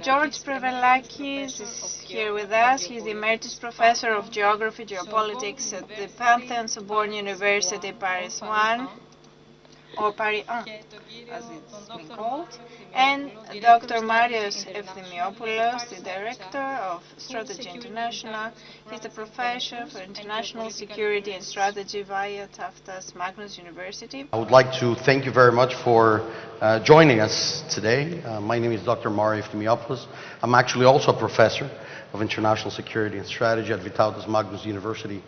George Prevelakis is here with us. He's the Emeritus Professor of Geography, Geopolitics at the Panthéon-Sorbonne University, Paris 1, or Paris 1, as it's been called, and Dr. Marios Efthymiopoulos, the Director of Strategy International. He's the Professor for International Security and Strategy via Vytautas Magnus University. I would like to thank you very much for joining us today. My name is Dr. Marios Efthymiopoulos. I'm actually also a Professor of International Security and Strategy at Vytautas Magnus University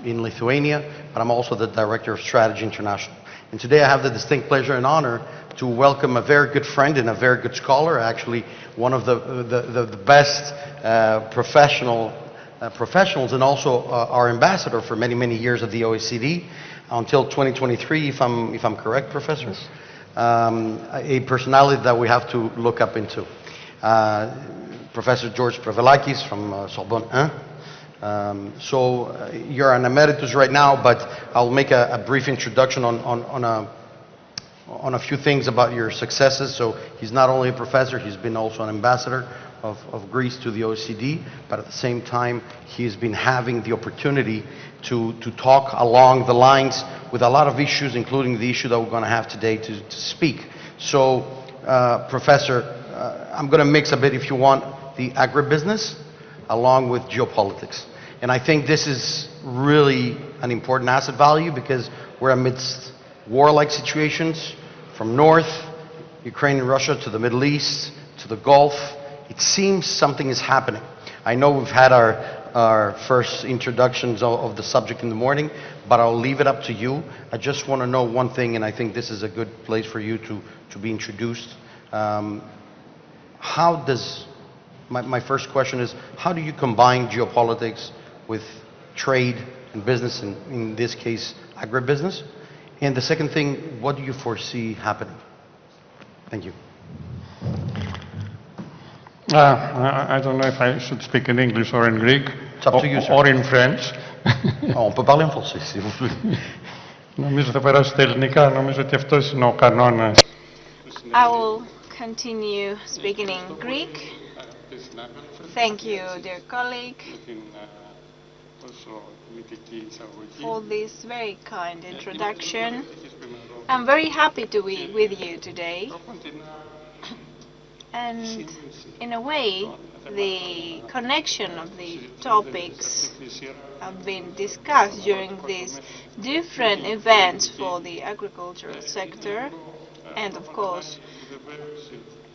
in Lithuania, but I'm also the Director of Strategy International. And today I have the distinct pleasure and honor to welcome a very good friend and a very good scholar, actually one of the best professionals, and also our ambassador for many, many years of the OECD until 2023, if I'm correct, Professor? Yes. A personality that we have to look up into. Professor George Prevelakis from Sorbonne 1. You're an emeritus right now, but I'll make a brief introduction on a few things about your successes. So he's not only a professor, he's been also an ambassador of Greece to the OECD, but at the same time, he's been having the opportunity to talk along the lines with a lot of issues, including the issue that we're going to have today to speak. So, Professor, I'm going to mix a bit, if you want, the agribusiness along with geopolitics. And I think this is really an important asset value because we're amidst warlike situations from North, Ukraine and Russia, to the Middle East, to the Gulf. It seems something is happening. I know we've had our first introductions of the subject in the morning, but I'll leave it up to you. I just want to know one thing, and I think this is a good place for you to be introduced. My first question is, how do you combine geopolitics with trade and business, in this case, agribusiness? And the second thing, what do you foresee happening? Thank you. I don't know if I should speak in English or in Greek. It's up to you, sir. Or in French. On peut parler en français, s'il vous plaît. Νομίζω θα περάσω στα ελληνικά, νομίζω ότι αυτός είναι ο κανόνας. I will continue speaking in Greek. Thank you, dear colleague, for this very kind introduction. I'm very happy to be with you today. And in a way, the connection of the topics have been discussed during these different events for the agricultural sector, and of course,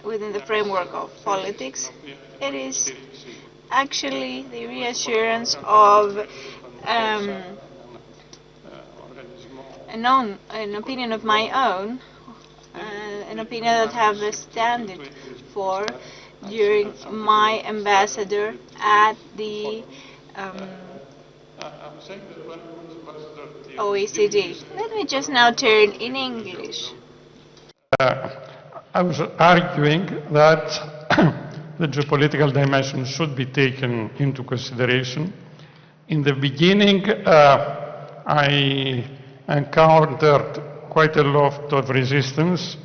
within the framework of politics. It is actually the reassurance of an opinion of my own, an opinion that I have stand for during my ambassador at the OECD. Let me just now turn in English. I was arguing that the geopolitical dimension should be taken into consideration. In the beginning, I encountered quite a lot of resistance.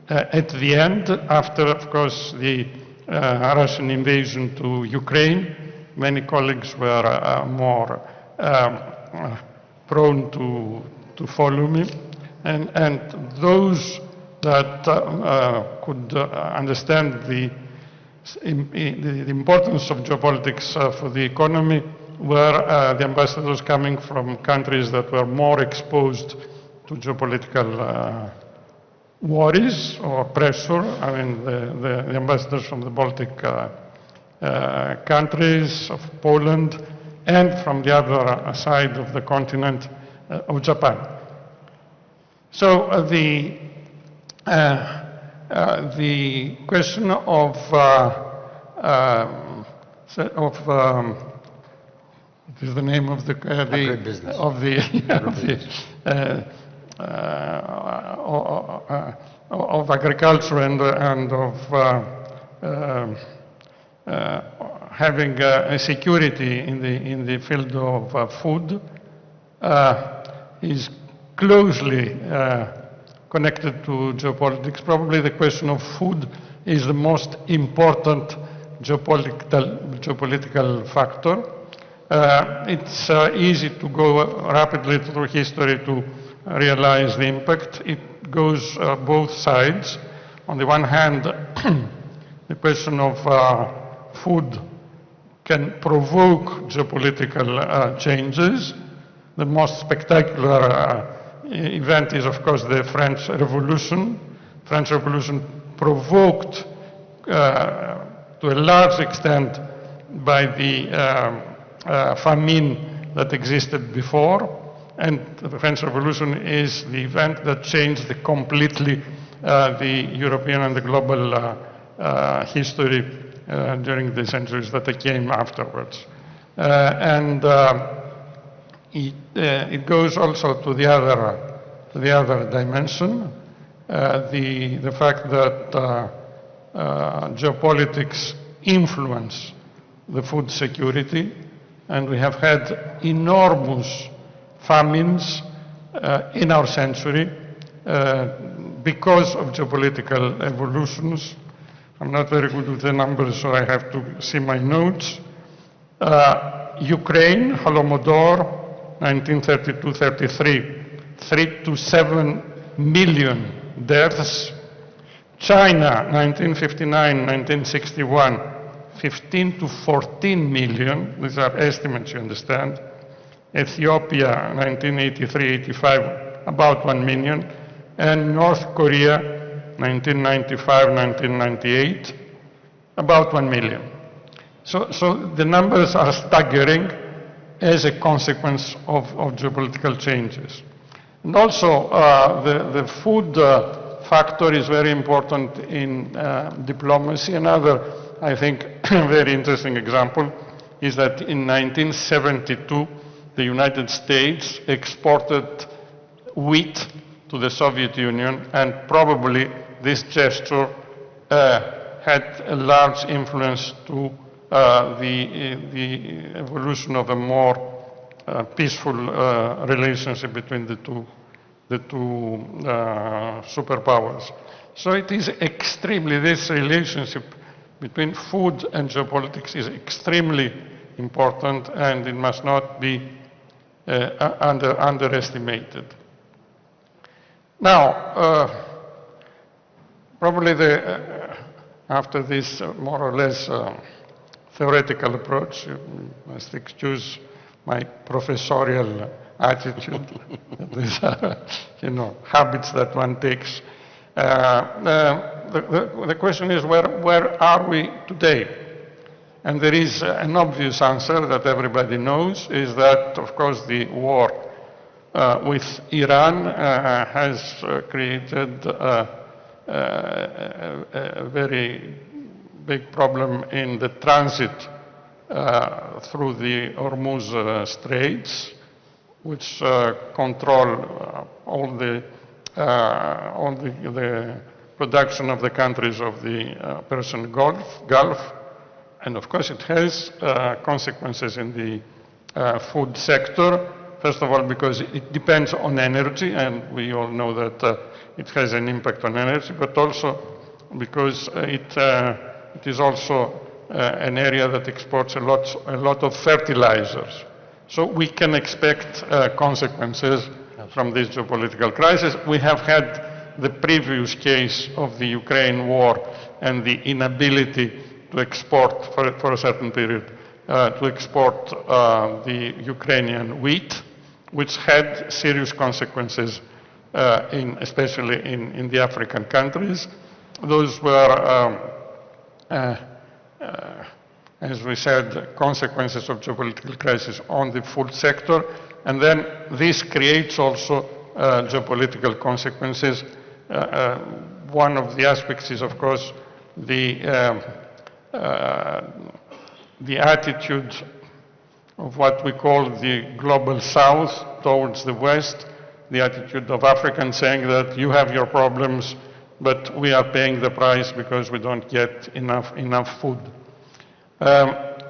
At the end, after, of course, the Russian invasion to Ukraine, many colleagues were more prone to follow me. And those that could understand the importance of geopolitics for the economy were the ambassadors coming from countries that were more exposed to geopolitical worries or pressure. I mean, the ambassadors from the Baltic countries, of Poland, and from the other side of the continent of Japan. So the question of what is the name of the AgriBusiness. of agriculture and of having a security in the field of food is closely connected to geopolitics. Probably the question of food is the most important geopolitical factor. It's easy to go rapidly through history to realize the impact. It goes both sides. On the one hand, the question of food can provoke geopolitical changes. The most spectacular event is, of course, the French Revolution. French Revolution provoked, to a large extent, by the famine that existed before, and the French Revolution is the event that changed completely the European and the global history during the centuries that came afterwards. It goes also to the other dimension, the fact that geopolitics influence the food security, and we have had enormous famines in our century because of geopolitical evolutions. I'm not very good with the numbers, so I have to see my notes. Ukraine, Holodomor, 1932-33, 3 to 7 million deaths. China, 1959-1961, 15 to 14 million. These are estimates, you understand. Ethiopia, 1983-85, about 1 million. And North Korea, 1995-1998, about 1 million. So the numbers are staggering as a consequence of geopolitical changes. And also, the food factor is very important in diplomacy. Another, I think, very interesting example is that in 1972, the United States exported wheat to the Soviet Union, and probably this gesture had a large influence to the evolution of a more peaceful relationship between the two superpowers. So it is extremely, this relationship between food and geopolitics is extremely important, and it must not be underestimated. Now, probably after this more or less theoretical approach, you must excuse my professorial attitude, these habits that one takes. The question is, where are we today? And there is an obvious answer that everybody knows, is that, of course, the war with Iran has created a very big problem in the transit through the Hormuz Straits, which control all the production of the countries of the Persian Gulf. And of course it has consequences in the food sector. First of all, because it depends on energy, and we all know that it has an impact on energy, but also because it is also an area that exports a lot of fertilizers. So we can expect consequences from this geopolitical crisis. We have had the previous case of the Ukraine war and the inability to export for a certain period, to export the Ukrainian wheat, which had serious consequences, especially in the African countries. Those were, as we said, consequences of geopolitical crisis on the food sector. And then this creates also geopolitical consequences. One of the aspects is, of course, the attitude of what we call the global south towards the west, the attitude of Africans saying that you have your problems, but we are paying the price because we don't get enough food. But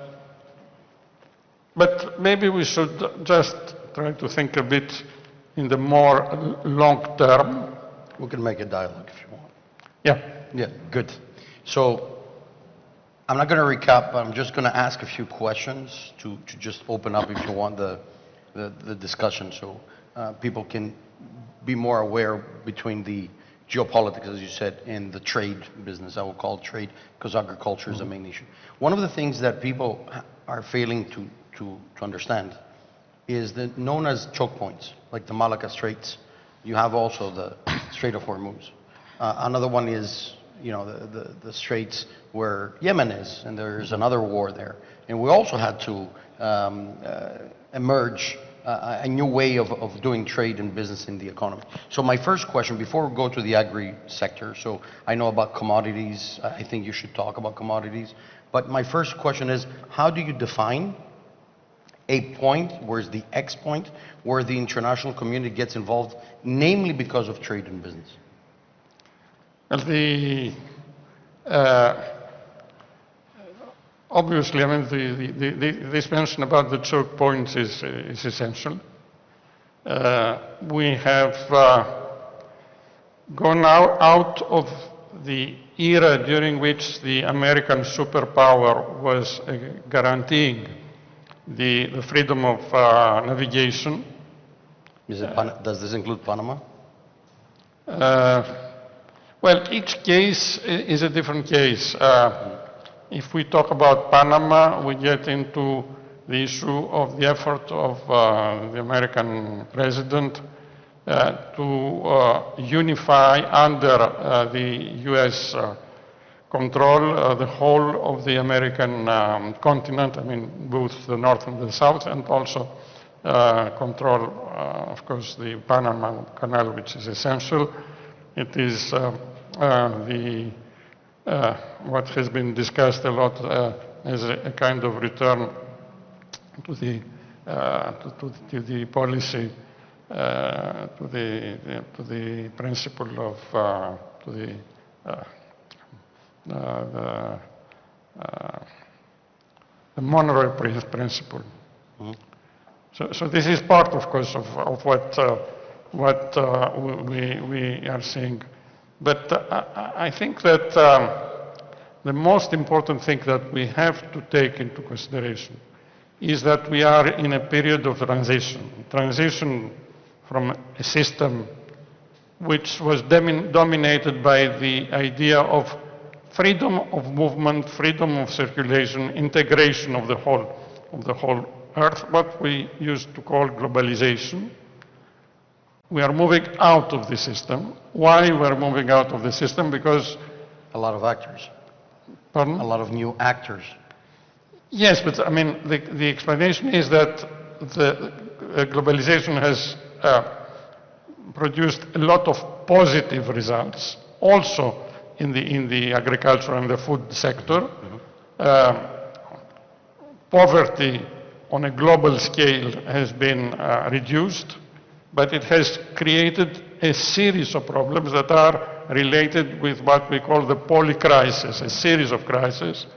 maybe we should just try to think a bit in the more long term. We can make a dialogue if you want. Yeah. Yeah, good. So I'm not going to recap, but I'm just going to ask a few questions to just open up, if you want, the discussion, so people can be more aware between the geopolitics, as you said, and the trade business. I will call it trade because agriculture is the main issue. One of the things that people are failing to understand is the known as choke points, like the Malacca Straits. You have also the Strait of Hormuz. Another one is, you know, the straits where Yemen is, and there's another war there. And we also had to emerge a new way of doing trade and business in the economy. So my first question, before we go to the agri sector, so I know about commodities, I think you should talk about commodities, but my first question is, how do you define a point, where's the X point, where the international community gets involved, namely because of trade and business? Well, obviously, I mean, this mention about the choke points is essential. We have gone out of the era during which the American superpower was guaranteeing the freedom of navigation. Does this include Panama? Well, each case is a different case. If we talk about Panama, we get into the issue of the effort of the American president to unify under the U.S. Control the whole of the American continent, I mean, both the North and the South, and also control, of course, the Panama Canal, which is essential. It is what has been discussed a lot as a kind of return to the policy, to the principle of the Monroe principle. Mm-hmm. So this is part, of course, of what we are seeing. But I think that the most important thing that we have to take into consideration is that we are in a period of transition from a system which was dominated by the idea of freedom of movement, freedom of circulation, integration of the whole Earth, what we used to call globalization. We are moving out of the system. Why we're moving out of the system? Because a lot of actors. Pardon? A lot of new actors. Yes, but I mean, the explanation is that the globalization has produced a lot of positive results, also in the agriculture and the food sector. Mm-hmm. Poverty on a global scale has been reduced, but it has created a series of problems that are related with what we call the polycrisis, a series of crises.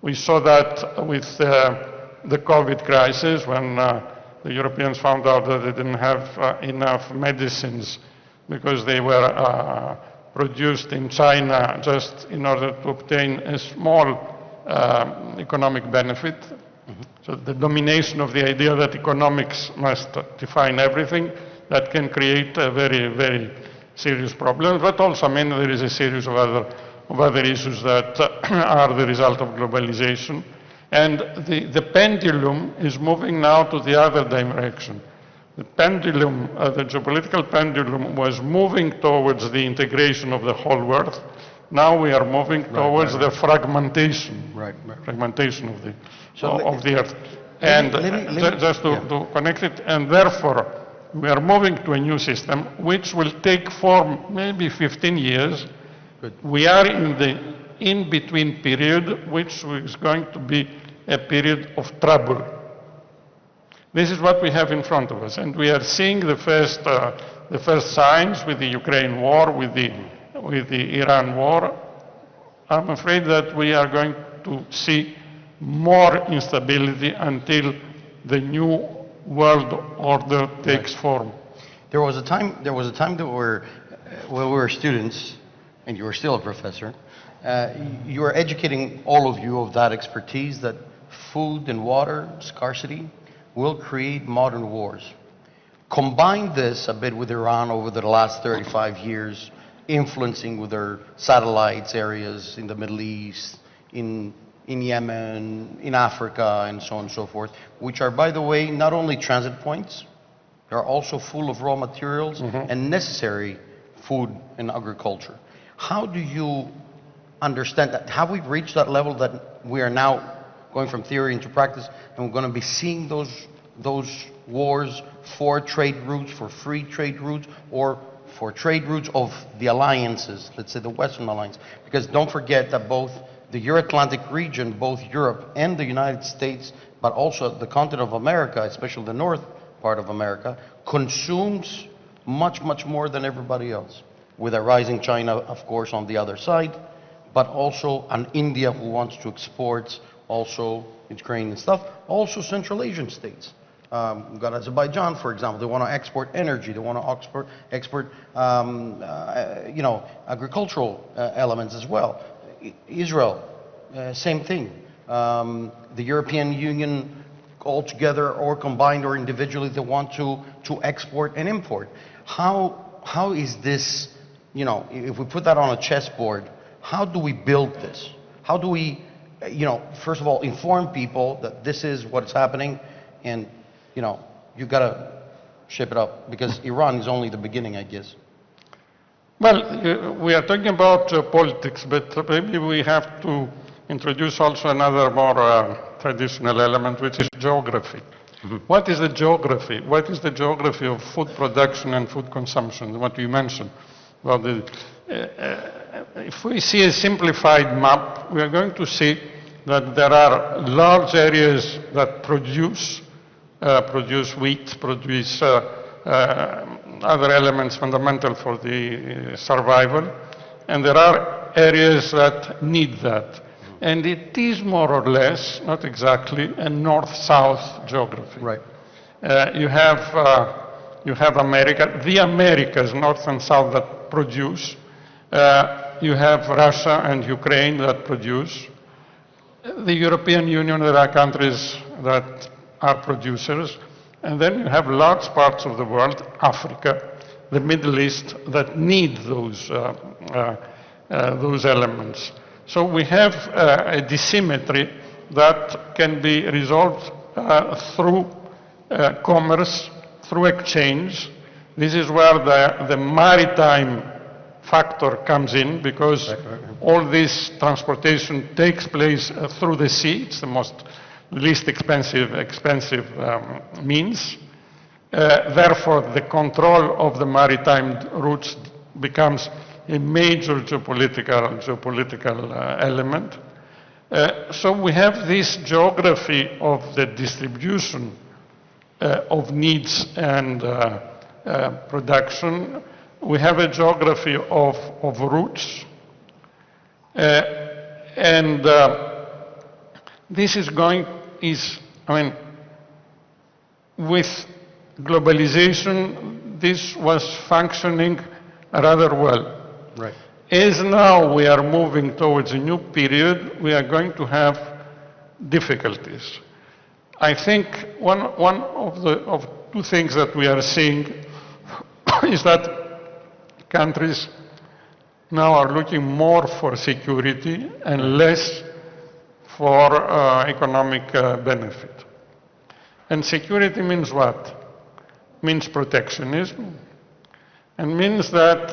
We saw that with the COVID crisis, when the Europeans found out that they didn't have enough medicines because they were produced in China just in order to obtain a small economic benefit. Mm-hmm. So the domination of the idea that economics must define everything, that can create a very, very serious problem. But also, I mean, there is a series of other issues that are the result of globalization. And the pendulum is moving now to the other direction. The pendulum, the geopolitical pendulum was moving towards the integration of the whole Earth. Now we are moving towards the fragmentation, fragmentation of the Earth. And just to connect it, and therefore we are moving to a new system which will take form maybe 15 years. Good. We are in the in-between period, which is going to be a period of trouble. This is what we have in front of us, and we are seeing the first signs with the Ukraine war, with the Iran war. I'm afraid that we are going to see more instability until the new world order takes form. There was a time that when we were students, and you were still a professor, You are educating all of you of that expertise that food and water scarcity will create modern wars. Combine this a bit with Iran over the last 35 years, influencing with their satellites areas in the Middle East, in Yemen, in Africa, and so on and so forth, which are, by the way, not only transit points, they're also full of raw materials and necessary food and agriculture. How do you understand that? Have we reached that level that we are now going from theory into practice, and we're going to be seeing those wars for trade routes, for free trade routes, or for trade routes of the alliances, let's say the Western alliance? Because don't forget that both the Euro-Atlantic region, both Europe and the United States, but also the continent of America, especially the north part of America, consumes much, much more than everybody else, with a rising China, of course, on the other side, but also an India who wants to export also Ukraine and stuff, also Central Asian states. We've got Azerbaijan, for example. They want to export energy. They want to export agricultural elements as well. Israel, same thing. The European Union, altogether or combined or individually, they want to export and import. How is this, if we put that on a chessboard, how do we build this? How do we, first of all, inform people that this is what's happening, and, you've got to shape it up, because Iran is only the beginning, I guess. Well, we are talking about politics, but maybe we have to introduce also another more traditional element, which is geography. What is the geography? What is the geography of food production and food consumption, what you mentioned? Well, if we see a simplified map, we are going to see that there are large areas that produce wheat, produce other elements fundamental for the survival, and there are areas that need that. And it is more or less, not exactly, a north-south geography. Right. You have America, the Americas, north and south, that produce. You have Russia and Ukraine that produce. The European Union, there are countries that are producers. And then you have large parts of the world, Africa, the Middle East, that need those elements. So we have a dissymmetry that can be resolved through commerce, through exchange. This is where the maritime factor comes in, because all this transportation takes place through the sea. It's the least expensive means. Therefore, the control of the maritime routes becomes a major geopolitical element. So we have this geography of the distribution of needs and production. We have a geography of routes. This with globalization, this was functioning rather well. Right. As now we are moving towards a new period, we are going to have difficulties. I think one of two things that we are seeing is that countries now are looking more for security and less for economic benefit. And security means what? Means protectionism, and means that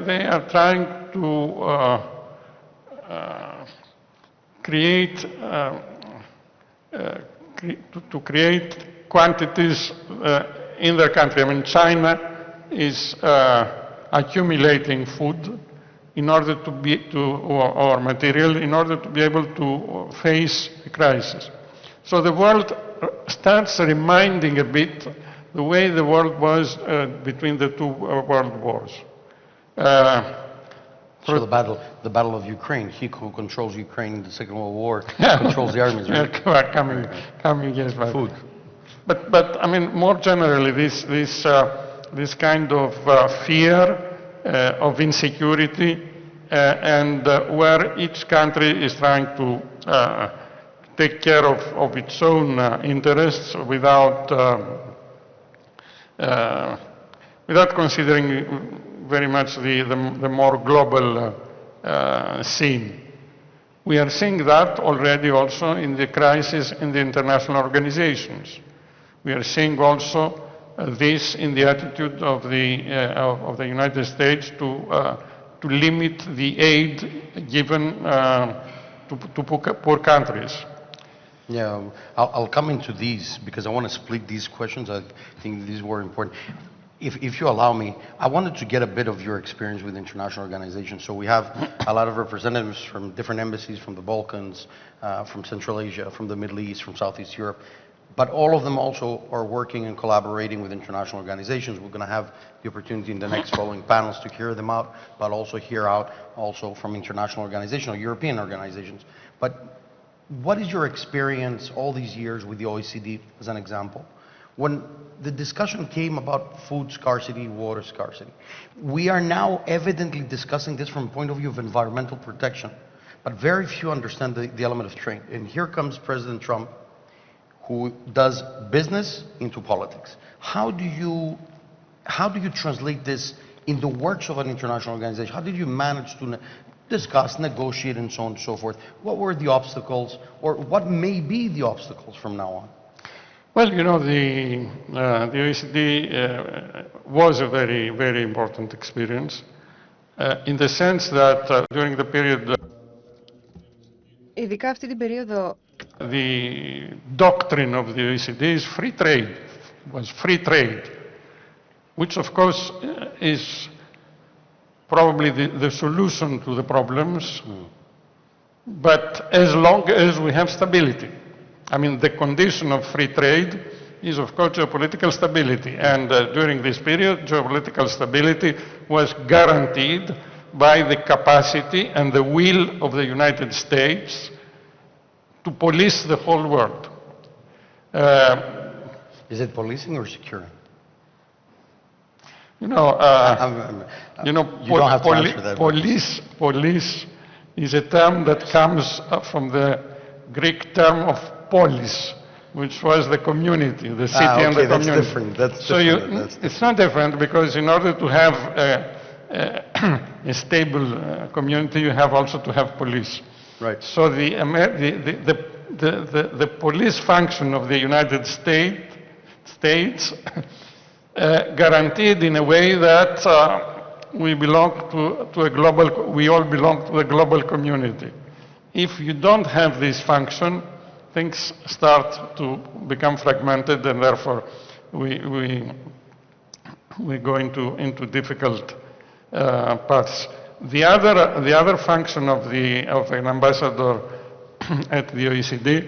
they are trying to create quantities in their country. I mean, China is accumulating food in order or material in order to be able to face a crisis. So the world starts reminding a bit the way the world was between the two world wars. So the battle of Ukraine, he who controls Ukraine in the Second World War controls the armies, right? Coming, yes, by food. But I mean, more generally, this kind of fear of insecurity where each country is trying to take care of its own interests without considering very much the more global scene. We are seeing that already also in the crisis in the international organizations. We are seeing also this in the attitude of the United States to limit the aid given to poor countries. Yeah, I'll come into these because I want to split these questions. I think these were important. If you allow me, I wanted to get a bit of your experience with international organizations. So we have a lot of representatives from different embassies, from the Balkans, from Central Asia, from the Middle East, from Southeast Europe. But all of them also are working and collaborating with international organizations. We're going to have the opportunity in the next following panels to hear them out, but also hear out also from international organizations or European organizations. But what is your experience all these years with the OECD, as an example? When the discussion came about food scarcity, water scarcity, we are now evidently discussing this from a point of view of environmental protection, but very few understand the element of trade. And here comes President Trump, who does business into politics. How do you translate this in the works of an international organization? How did you manage to discuss, negotiate, and so on and so forth? What were the obstacles, or what may be the obstacles from now on? Well, you know, the OECD was a very, very important experience in the sense that during the period Ειδικά αυτή την περίοδο the doctrine of the OECD is free trade, was free trade, which of course is probably the solution to the problems, but as long as we have stability. I mean, the condition of free trade is, of course, geopolitical stability. And during this period, geopolitical stability was guaranteed by the capacity and the will of the United States to police the whole world. Is it policing or securing? You know, you don't have to answer that. Police is a term that comes from the Greek term of polis, which was the community, the city and the community. That's different. That's different. It's not different because in order to have a stable community, you have also to have police. Right. So the police function of the United States guaranteed in a way that we belong to a global, we all belong to a global community. If you don't have this function, things start to become fragmented, and therefore we go into difficult paths. The other function of an ambassador at the OECD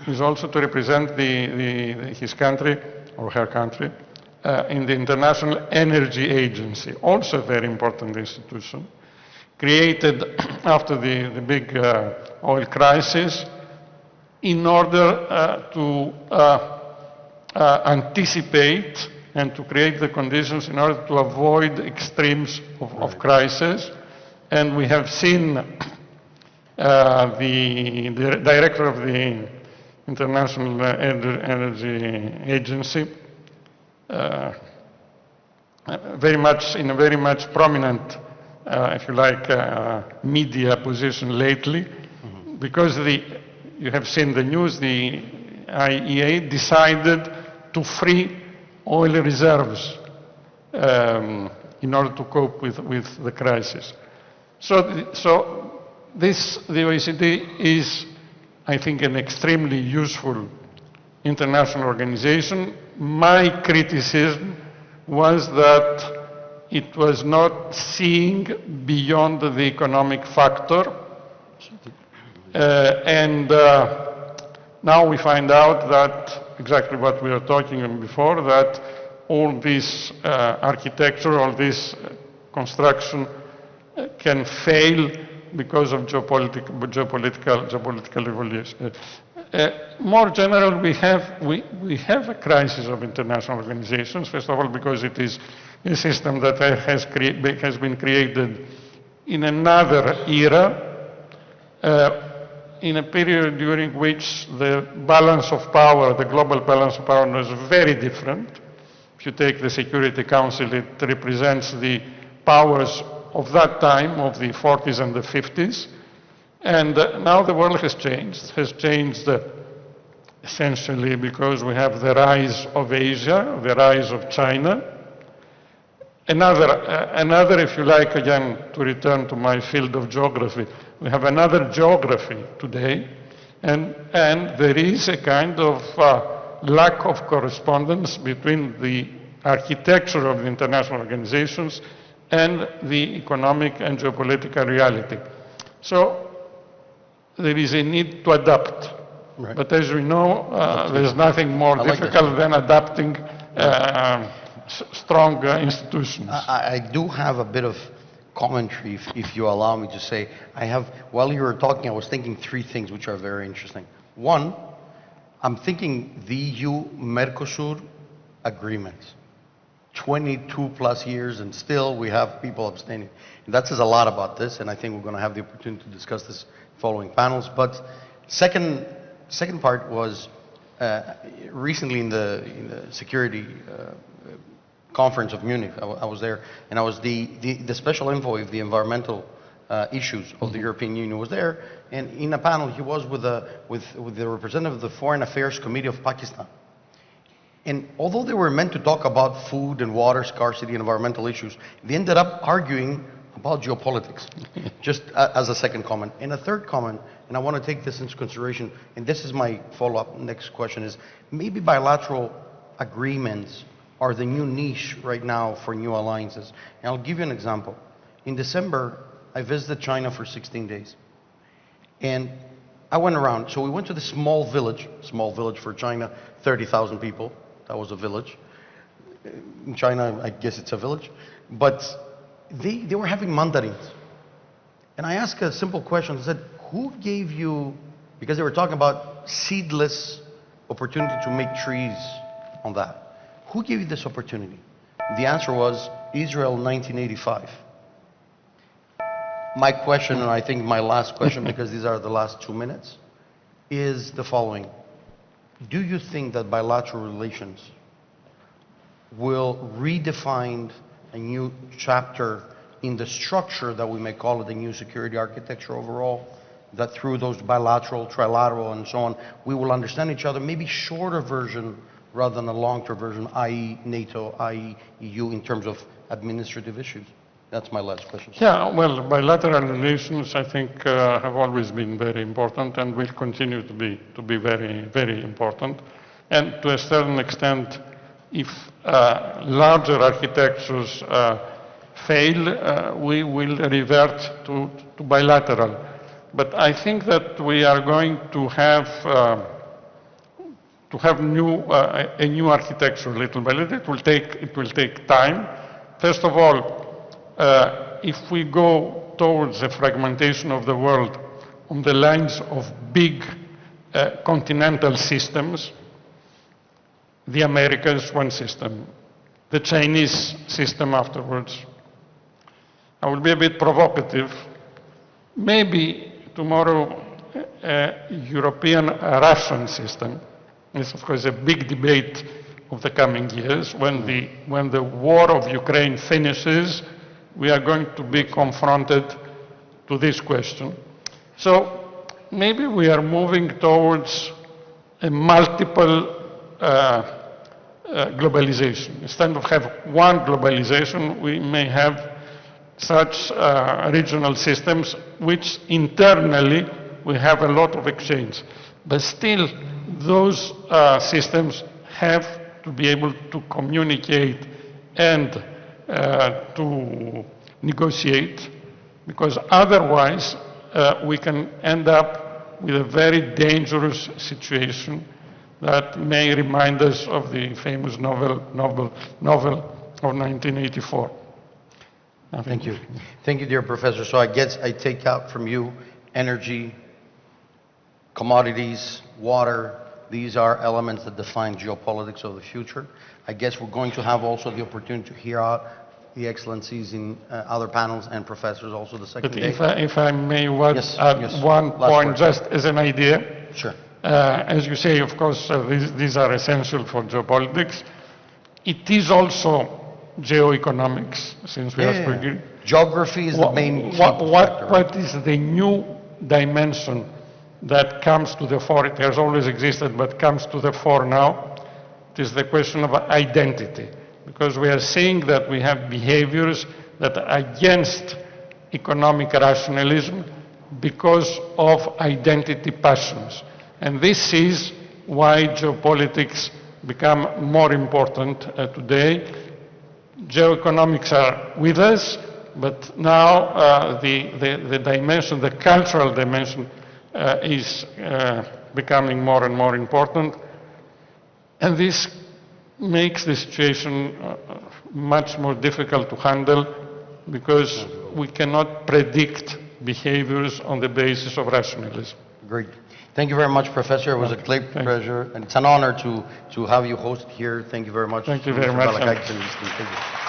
is also to represent his country or her country in the International Energy Agency, also a very important institution, created after the big oil crisis in order to anticipate and to create the conditions in order to avoid extremes of crisis. And we have seen the director of the International Energy Agency in a very much prominent, if you like, media position lately, because you have seen the news, the IEA decided to free oil reserves in order to cope with the crisis. So the OECD is, I think, an extremely useful international organization. My criticism was that it was not seeing beyond the economic factor. Now we find out that exactly what we were talking about before, that all this architecture, all this construction can fail because of geopolitical evolution. More general, we have a crisis of international organizations. First of all, because it is a system that has been created in another era, in a period during which the balance of power, the global balance of power, was very different. If you take the Security Council, it represents the powers of that time, of the 40s and the 50s. And now the world has changed essentially because we have the rise of Asia, the rise of China. Another, if you like, again, to return to my field of geography, we have another geography today, and there is a kind of lack of correspondence between the architecture of the international organizations and the economic and geopolitical reality. So there is a need to adapt. Right. But as we know, there's nothing more difficult than adapting strong institutions. I do have a bit of commentary, if you allow me to say. While you were talking, I was thinking three things which are very interesting. One, I'm thinking the EU-Mercosur agreements. 22 plus years, and still we have people abstaining. And that says a lot about this, and I think we're going to have the opportunity to discuss this following panels. But second part was recently in the security conference of Munich. I was there, and I was the special envoy of the environmental issues of the European Union was there, and in a panel he was with the representative of the Foreign Affairs Committee of Pakistan. And although they were meant to talk about food and water scarcity and environmental issues, they ended up arguing about geopolitics, just as a second comment. And a third comment, and I want to take this into consideration, and this is my follow-up next question, is maybe bilateral agreements are the new niche right now for new alliances. And I'll give you an example. In December, I visited China for 16 days. And I went around, so we went to the small village for China, 30,000 people. That was a village. In China, I guess it's a village. But they were having mandarins. And I asked a simple question. I said, who gave you, because they were talking about seedless opportunity to make trees on that. Who gave you this opportunity? The answer was Israel 1985. My question, and I think my last question, because these are the last 2 minutes, is the following. Do you think that bilateral relations will redefine a new chapter in the structure that we may call it the new security architecture overall, that through those bilateral, trilateral, and so on, we will understand each other, maybe shorter version rather than a long-term version, i.e. NATO, i.e. EU, in terms of administrative issues? That's my last question. Yeah, well, bilateral relations, I think, have always been very important and will continue to be very, very important. And to a certain extent, if larger architectures fail, we will revert to bilateral. But I think that we are going to have a new architecture little by little. It will take time. First of all, if we go towards a fragmentation of the world on the lines of big continental systems, the Americans one system, the Chinese system afterwards. I will be a bit provocative. Maybe tomorrow a European-Russian system. It's of course a big debate of the coming years. When the war of Ukraine finishes, we are going to be confronted to this question. So maybe we are moving towards a multiple globalization. Instead of have one globalization, we may have such regional systems which internally we have a lot of exchange. But still, those systems have to be able to communicate and to negotiate, because otherwise we can end up with a very dangerous situation that may remind us of the famous novel of 1984. Thank you. Thank you, dear Professor. So I guess I take out from you energy, commodities, water. These are elements that define geopolitics of the future. I guess we're going to have also the opportunity to hear out the excellencies in other panels and professors also the second But day. if I may Yes, add yes. one Last point, word. just as an idea. Sure. As you say, of course, these are essential for geopolitics. It is also geoeconomics, since we are speaking. Geography is the main key factor, right? What is the new dimension that comes to the fore? It has always existed, but comes to the fore now. It is the question of identity, because we are seeing that we have behaviors that are against economic rationalism because of identity passions. And this is why geopolitics become more important today. Geoeconomics are with us, but now the dimension, the cultural dimension, is becoming more and more important. And this makes the situation much more difficult to handle because we cannot predict behaviors on the basis of rationalism. Great. Thank you very much, Professor. It was a great pleasure, and it's an honor to have you host here. Thank you very much. Thank you very much. Prevelakis and his team. Thank you.